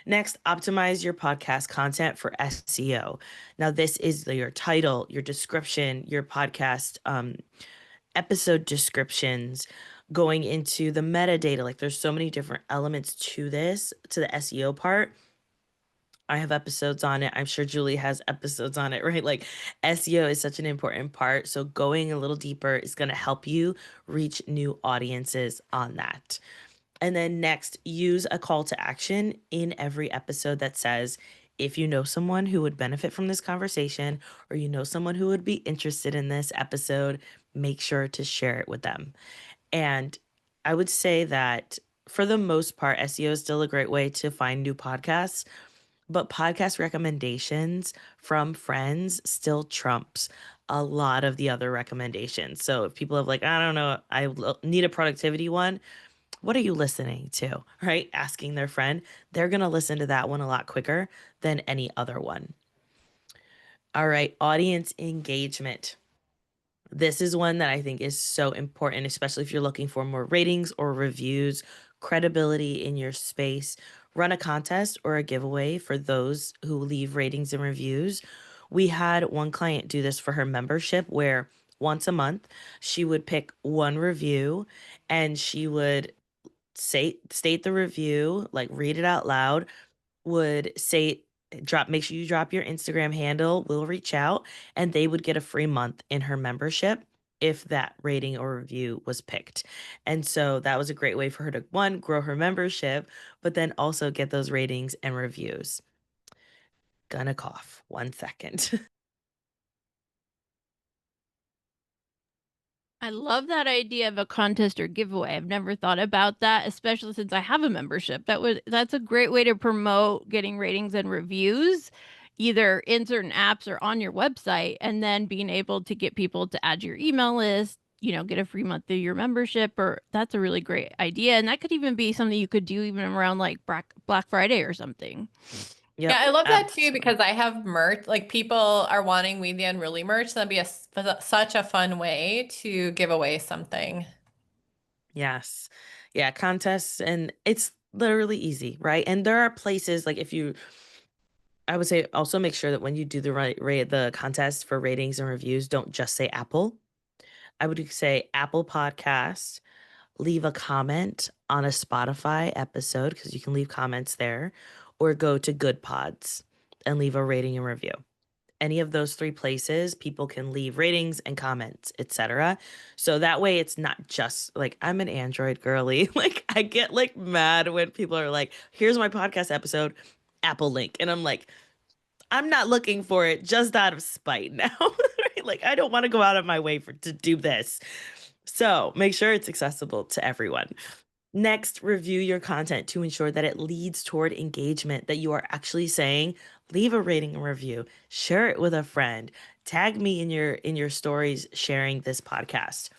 [SPEAKER 2] Next, optimize your podcast content for SEO. Now, this is your title, your description, your podcast episode descriptions, going into the metadata. Like there's so many different elements to this, to the SEO part. I have episodes on it. I'm sure Julie has episodes on it, right? Like SEO is such an important part. So going a little deeper is going to help you reach new audiences on that. And then next, use a call to action in every episode that says, if you know someone who would benefit from this conversation, or you know someone who would be interested in this episode, make sure to share it with them. And I would say that for the most part, SEO is still a great way to find new podcasts, but podcast recommendations from friends still trumps a lot of the other recommendations. So if people have like, I don't know, need a productivity one, what are you listening to, right? Asking their friend, they're going to listen to that one a lot quicker than any other one. All right, audience engagement. This is one that I think is so important, especially if you're looking for more ratings or reviews, credibility in your space, run a contest or a giveaway for those who leave ratings and reviews. We had one client do this for her membership where once a month she would pick one review and she would state the review, like read it out loud, would say make sure you drop your Instagram handle, we'll reach out, and they would get a free month in her membership if that rating or review was picked. And so that was a great way for her to, one, grow her membership, but then also get those ratings and reviews. Gonna cough 1 second.
[SPEAKER 1] I love that idea of a contest or giveaway. I've never thought about that, especially since I have a membership. That's a great way to promote getting ratings and reviews, either in certain apps or on your website, and then being able to get people to add to your email list, get a free month of your membership. Or that's a really great idea. And that could even be something you could do even around like Black Friday or something.
[SPEAKER 2] Yep,
[SPEAKER 5] Yeah, I love that too
[SPEAKER 2] absolutely.
[SPEAKER 5] because I have merch. Like people are wanting We the Unruly merch. That'd be such a fun way to give away something.
[SPEAKER 2] Yes. Yeah, contests, and it's literally easy, right? And there are places like I would say also make sure that when you do the contest for ratings and reviews, don't just say Apple. I would say Apple Podcast, leave a comment on a Spotify episode because you can leave comments there, or go to Good Pods and leave a rating and review. Any of those 3 places, people can leave ratings and comments, etc. So that way it's not just like I'm an Android girly. Like I get like mad when people are like, here's my podcast episode, Apple link. And I'm like, I'm not looking for it just out of spite now. Right? Like I don't want to go out of my way to do this. So make sure it's accessible to everyone. Next, review your content to ensure that it leads toward engagement, that you are actually saying, leave a rating and review, share it with a friend, tag me in your stories sharing this podcast.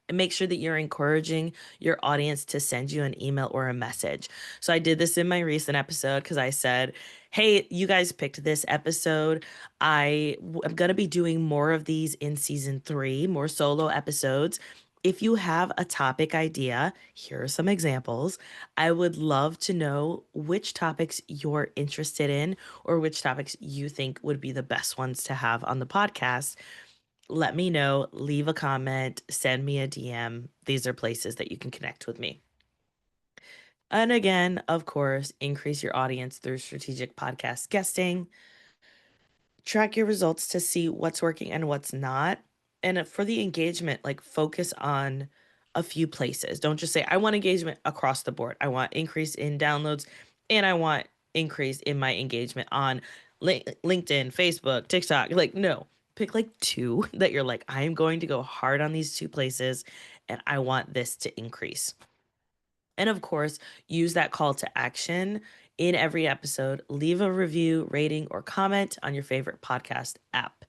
[SPEAKER 2] And make sure that you're encouraging your audience to send you an email or a message. So I did this in my recent episode because I said, hey, you guys picked this episode. I'm going to be doing more of these in season 3, more solo episodes. If you have a topic idea, here are some examples. I would love to know which topics you're interested in or which topics you think would be the best ones to have on the podcast. Let me know, leave a comment, send me a DM. These are places that you can connect with me. And again, of course, increase your audience through strategic podcast guesting. Track your results to see what's working and what's not. And for the engagement, like focus on a few places. Don't just say, I want engagement across the board. I want increase in downloads and I want increase in my engagement on LinkedIn, Facebook, TikTok. Like, no, pick like 2 that you're like, I am going to go hard on these 2 places and I want this to increase. And of course, use that call to action in every episode. Leave a review, rating, or comment on your favorite podcast app.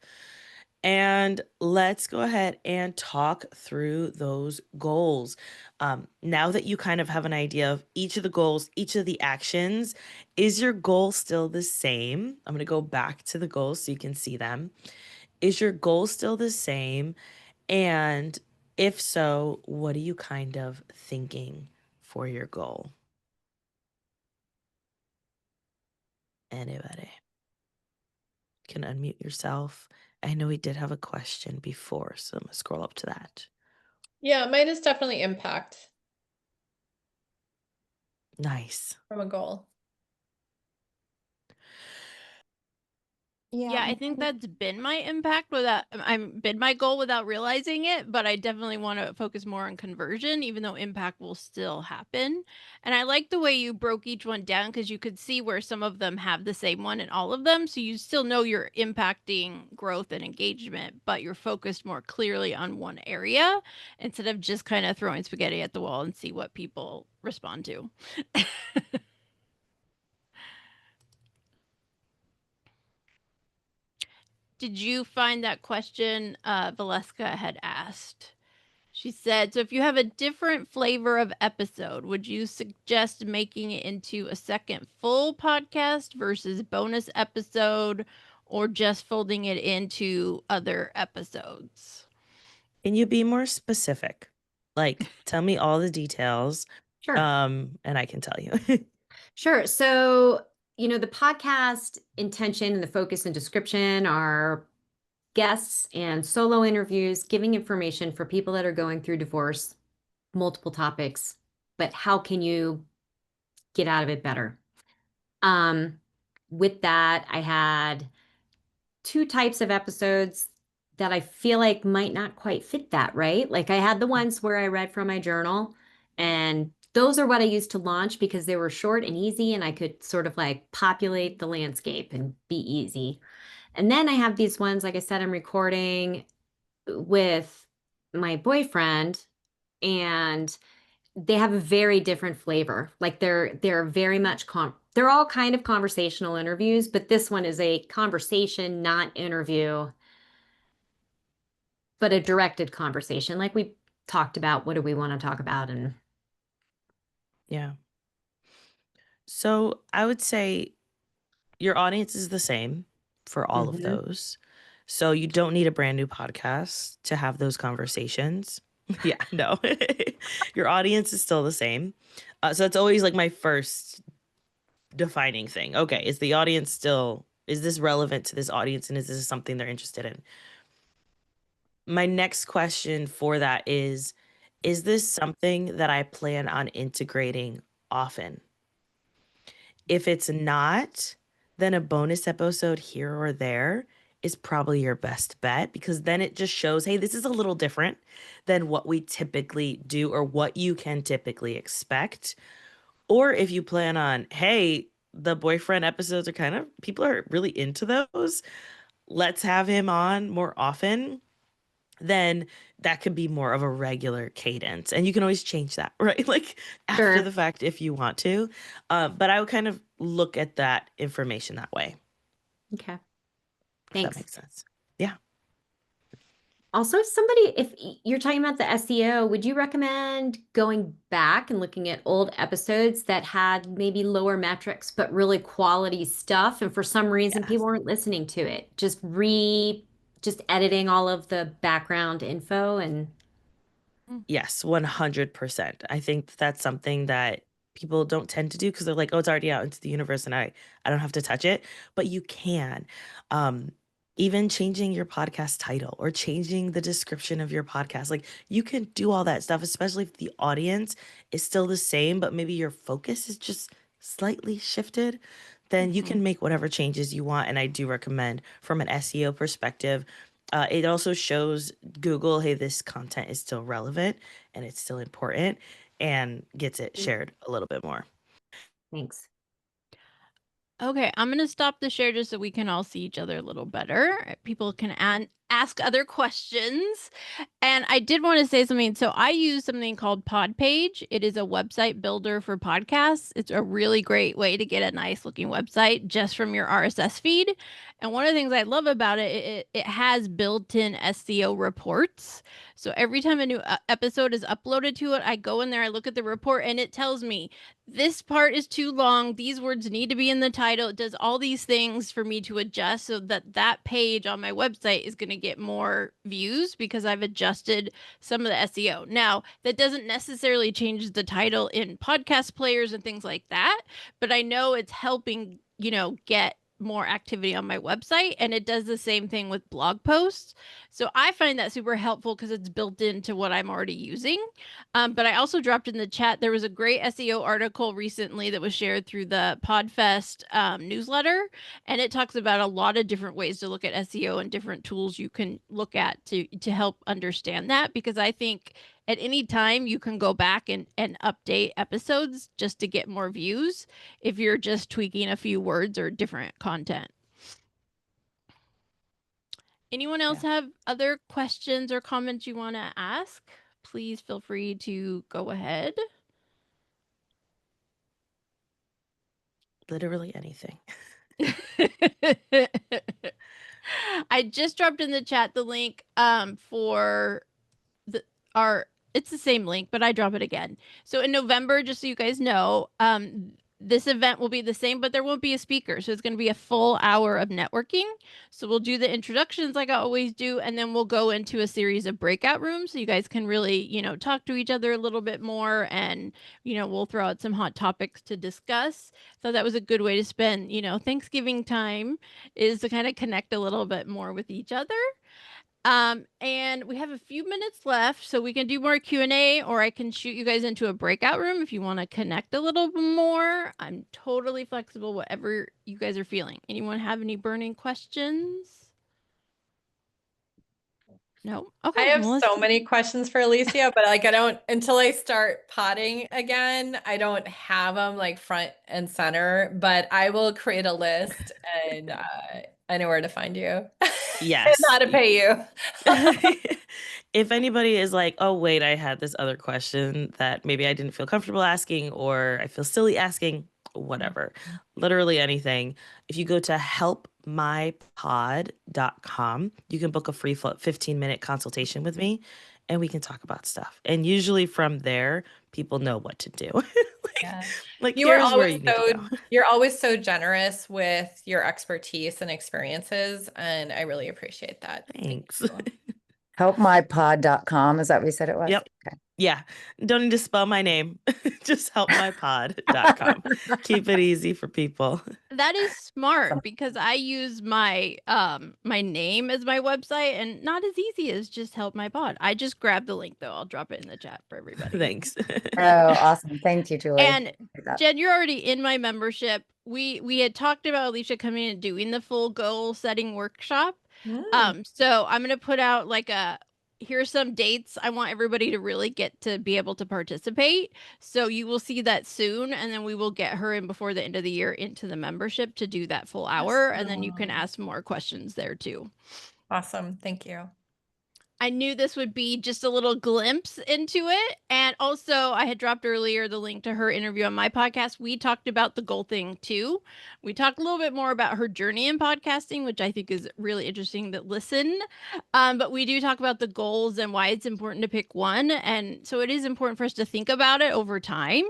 [SPEAKER 2] And let's go ahead and talk through those goals. Now that you kind of have an idea of each of the goals, each of the actions, is your goal still the same? I'm going to go back to the goals so you can see them. Is your goal still the same? And if so, what are you kind of thinking for your goal? Anybody can unmute yourself. I know we did have a question before, so I'm gonna scroll up to that.
[SPEAKER 5] Yeah, mine is definitely impact
[SPEAKER 2] Nice.
[SPEAKER 5] from a goal.
[SPEAKER 1] Yeah, I think that's been my impact been my goal without realizing it, but I definitely want to focus more on conversion, even though impact will still happen. And I like the way you broke each one down because you could see where some of them have the same one in all of them. So you still know you're impacting growth and engagement, but you're focused more clearly on one area instead of just kind of throwing spaghetti at the wall and see what people respond to. Did you find that question Valeska had asked? She said, so if you have a different flavor of episode, would you suggest making it into a second full podcast versus bonus episode or just folding it into other episodes?
[SPEAKER 2] Can you be more specific? Like, tell me all the details.
[SPEAKER 8] Sure.
[SPEAKER 2] And I can tell you.
[SPEAKER 8] Sure. So, the podcast intention and the focus and description are guests and solo interviews, giving information for people that are going through divorce, multiple topics, but how can you get out of it better? With that, I had 2 types of episodes that I feel like might not quite fit that, right? Like I had the ones where I read from my journal, and those are what I used to launch because they were short and easy, and I could sort of like populate the landscape and be easy. And then I have these ones, like I said, I'm recording with my boyfriend, and they have a very different flavor. Like they're very much they're all kind of conversational interviews, but this one is a conversation, not interview, but a directed conversation. Like we talked about, what do we want to talk about? And
[SPEAKER 2] Yeah. So I would say your audience is the same for all of
[SPEAKER 8] Mhm.
[SPEAKER 2] those. So you don't need a brand new podcast to have those conversations. Yeah, no. Your audience is still the same. So it's always like my first defining thing. Okay, is the audience still, is this relevant to this audience and is this something they're interested in? My next question for that is this something that I plan on integrating often? If it's not, then a bonus episode here or there is probably your best bet because then it just shows, hey, this is a little different than what we typically do or what you can typically expect. Or if you plan on, hey, the boyfriend episodes are kind of, people are really into those. Let's have him on more often. Then that could be more of a regular cadence. And you can always change that, right? Like after
[SPEAKER 8] Sure.
[SPEAKER 2] the fact if you want to. But I would kind of look at that information that way,
[SPEAKER 8] Okay.
[SPEAKER 2] if that
[SPEAKER 8] Thanks.
[SPEAKER 2] makes sense. Yeah.
[SPEAKER 8] Also, if you're talking about the SEO, would you recommend going back and looking at old episodes that had maybe lower metrics, but really quality stuff? And for some reason,
[SPEAKER 2] Yes.
[SPEAKER 8] people weren't listening to it. Just editing all of the background info and
[SPEAKER 2] Yes, 100%. I think that's something that people don't tend to do because they're like, oh, it's already out into the universe and I don't have to touch it. But you can. Um, Even changing your podcast title or changing the description of your podcast. Like you can do all that stuff, especially if the audience is still the same, but maybe your focus is just slightly shifted. Then you can make whatever changes you want. And I do recommend from an SEO perspective. It also shows Google, hey, this content is still relevant and it's still important and gets it shared a little bit more.
[SPEAKER 8] thanks.
[SPEAKER 1] Okay, I'm going to stop the share just so we can all see each other a little better. People can ask other questions. And I did want to say something. So I use something called Podpage. It is a website builder for podcasts. It's a really great way to get a nice looking website just from your RSS feed. And one of the things I love about it has built-in SEO reports. So every time a new episode is uploaded to it, I go in there, I look at the report, and it tells me this part is too long. These words need to be in the title. It does all these things for me to adjust so that that page on my website is going to get more views because I've adjusted some of the SEO. Now, that doesn't necessarily change the title in podcast players and things like that, but I know it's helping, get more activity on my website, and it does the same thing with blog posts. So I find that super helpful because it's built into what I'm already using. But I also dropped in the chat, there was a great SEO article recently that was shared through the Podfest newsletter, and it talks about a lot of different ways to look at SEO and different tools you can look at to help understand that, because I think at any time you can go back and update episodes just to get more views if you're just tweaking a few words or different content. Anyone else have other questions or comments you want to ask? Please feel free to go ahead.
[SPEAKER 2] Literally anything.
[SPEAKER 1] I just dropped in the chat the link for our it's the same link, but I drop it again. So in November, just so you guys know, this event will be the same, but there won't be a speaker. So it's going to be a full hour of networking. So we'll do the introductions like I always do, and then we'll go into a series of breakout rooms so you guys can really, talk to each other a little bit more, and, we'll throw out some hot topics to discuss. So that was a good way to spend, Thanksgiving time, is to kind of connect a little bit more with each other. And we have a few minutes left, so we can do more Q&A, or I can shoot you guys into a breakout room if you want to connect a little bit more. I'm totally flexible, whatever you guys are feeling. Anyone have any burning questions? No? Okay.
[SPEAKER 5] I have
[SPEAKER 1] well,
[SPEAKER 5] so many questions for Alesia, but like I don't, until I start potting again, I don't have them like front and center, but I will create a list, and I know where to find you. And
[SPEAKER 2] Yes.
[SPEAKER 5] how to pay you.
[SPEAKER 2] If anybody is like, oh, wait, I had this other question that maybe I didn't feel comfortable asking, or I feel silly asking, whatever, literally anything. If you go to helpmypod.com, you can book a free 15-minute consultation with me, and we can talk about stuff. And usually from there, people know what to do.
[SPEAKER 5] Yeah.
[SPEAKER 2] Like,
[SPEAKER 5] You are
[SPEAKER 2] here's where
[SPEAKER 5] always
[SPEAKER 2] you need to go.
[SPEAKER 5] you're always so generous with your expertise and experiences, and I really appreciate that. Thank
[SPEAKER 2] Thanks.
[SPEAKER 5] you.
[SPEAKER 9] Helpmypod.com. Is that what you said it was?
[SPEAKER 2] Yep.
[SPEAKER 9] Okay.
[SPEAKER 2] Yeah. Don't need to spell my name. Just helpmypod.com. Keep it easy for people.
[SPEAKER 1] That is smart, because I use my my name as my website, and not as easy as just Help My Pod. I just grabbed the link, though. I'll drop it in the chat for everybody.
[SPEAKER 2] Thanks.
[SPEAKER 9] Oh, awesome. Thank you, Julie.
[SPEAKER 1] And
[SPEAKER 9] Appreciate that.
[SPEAKER 1] Jen, you're already in my membership. We had talked about Alesia coming in and doing the full goal setting workshop. So I'm gonna put out like here's some dates I want everybody to really get to be able to participate. So you will see that soon, and then we will get her in before the end of the year into the membership to do that full hour, and then you can ask more questions there too.
[SPEAKER 5] Awesome. Thank you.
[SPEAKER 1] I knew this would be just a little glimpse into it. And also, I had dropped earlier the link to her interview on my podcast. We talked about the goal thing too. We talked a little bit more about her journey in podcasting, which I think is really interesting to listen. But we do talk about the goals and why it's important to pick one. And so it is important for us to think about it over time,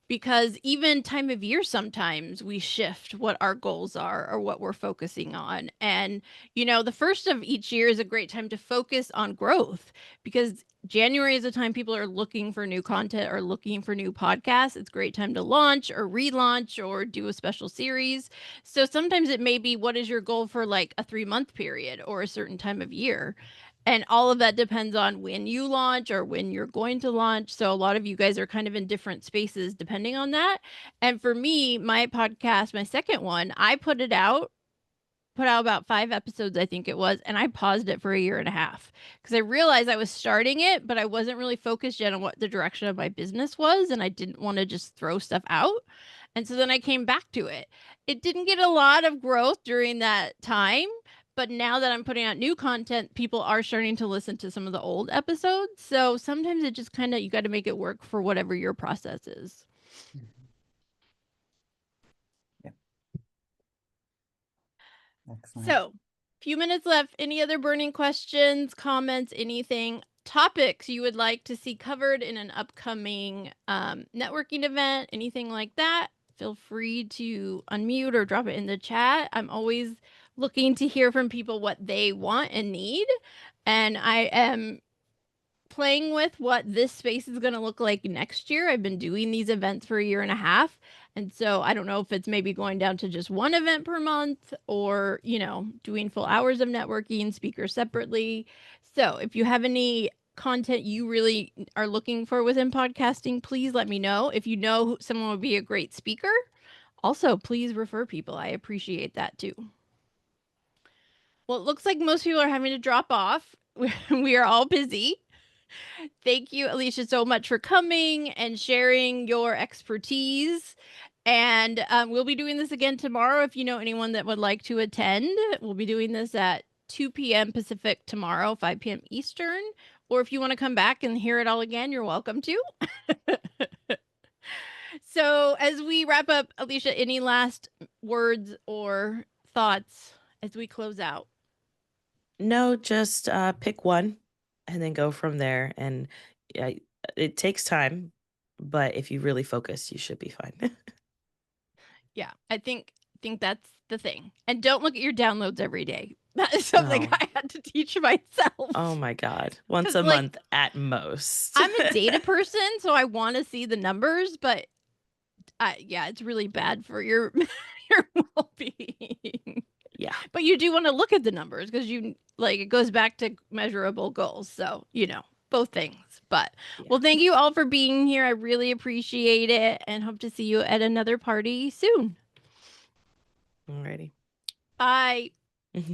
[SPEAKER 1] because even time of year, sometimes we shift what our goals are or what we're focusing on. And, the first of each year is a great time to focus on growth, because January is a time people are looking for new content or looking for new podcasts. It's a great time to launch or relaunch or do a special series. So sometimes it may be, what is your goal for like a 3-month period or a certain time of year? And all of that depends on when you launch or when you're going to launch. So a lot of you guys are kind of in different spaces depending on that. And for me, my podcast, my second one, I put out about 5 episodes, I think it was, and I paused it for a year and a half because I realized I was starting it, but I wasn't really focused yet on what the direction of my business was, and I didn't want to just throw stuff out. And so then I came back to it. It didn't get a lot of growth during that time, but now that I'm putting out new content, people are starting to listen to some of the old episodes. So sometimes it just kind of, you got to make it work for whatever your process is.
[SPEAKER 9] Excellent.
[SPEAKER 1] So, few minutes left. Any other burning questions, comments, anything, topics you would like to see covered in an upcoming networking event, anything like that? Feel free to unmute or drop it in the chat. I'm always looking to hear from people what they want and need. And I am playing with what this space is going to look like next year. I've been doing these events for a year and a half. And so I don't know if it's maybe going down to just one event per month or, doing full hours of networking, speakers separately. So if you have any content you really are looking for within podcasting, please let me know. If you know someone would be a great speaker, also please refer people. I appreciate that too. Well, it looks like most people are having to drop off. We are all busy. Thank you, Alesia, so much for coming and sharing your expertise. And we'll be doing this again tomorrow. If you know anyone that would like to attend, we'll be doing this at 2 p.m. Pacific tomorrow, 5 p.m. Eastern. Or if you want to come back and hear it all again, you're welcome to. So as we wrap up, Alesia, any last words or thoughts as we close out?
[SPEAKER 2] No, just pick one and then go from there. And yeah, it takes time, but if you really focus, you should be fine.
[SPEAKER 1] Yeah, I think that's the thing. And don't look at your downloads every day. That is something
[SPEAKER 2] No.
[SPEAKER 1] I had to teach myself.
[SPEAKER 2] Oh my God. Once
[SPEAKER 1] 'Cause,
[SPEAKER 2] a
[SPEAKER 1] like,
[SPEAKER 2] month at most.
[SPEAKER 1] I'm a data person, so I want to see the numbers, but yeah, it's really bad for your your well-being.
[SPEAKER 2] Yeah.
[SPEAKER 1] But you do want to look at the numbers because it goes back to measurable goals. So, both things. But well, thank you all for being here. I really appreciate it and hope to see you at another party soon.
[SPEAKER 2] Alrighty.
[SPEAKER 1] Bye.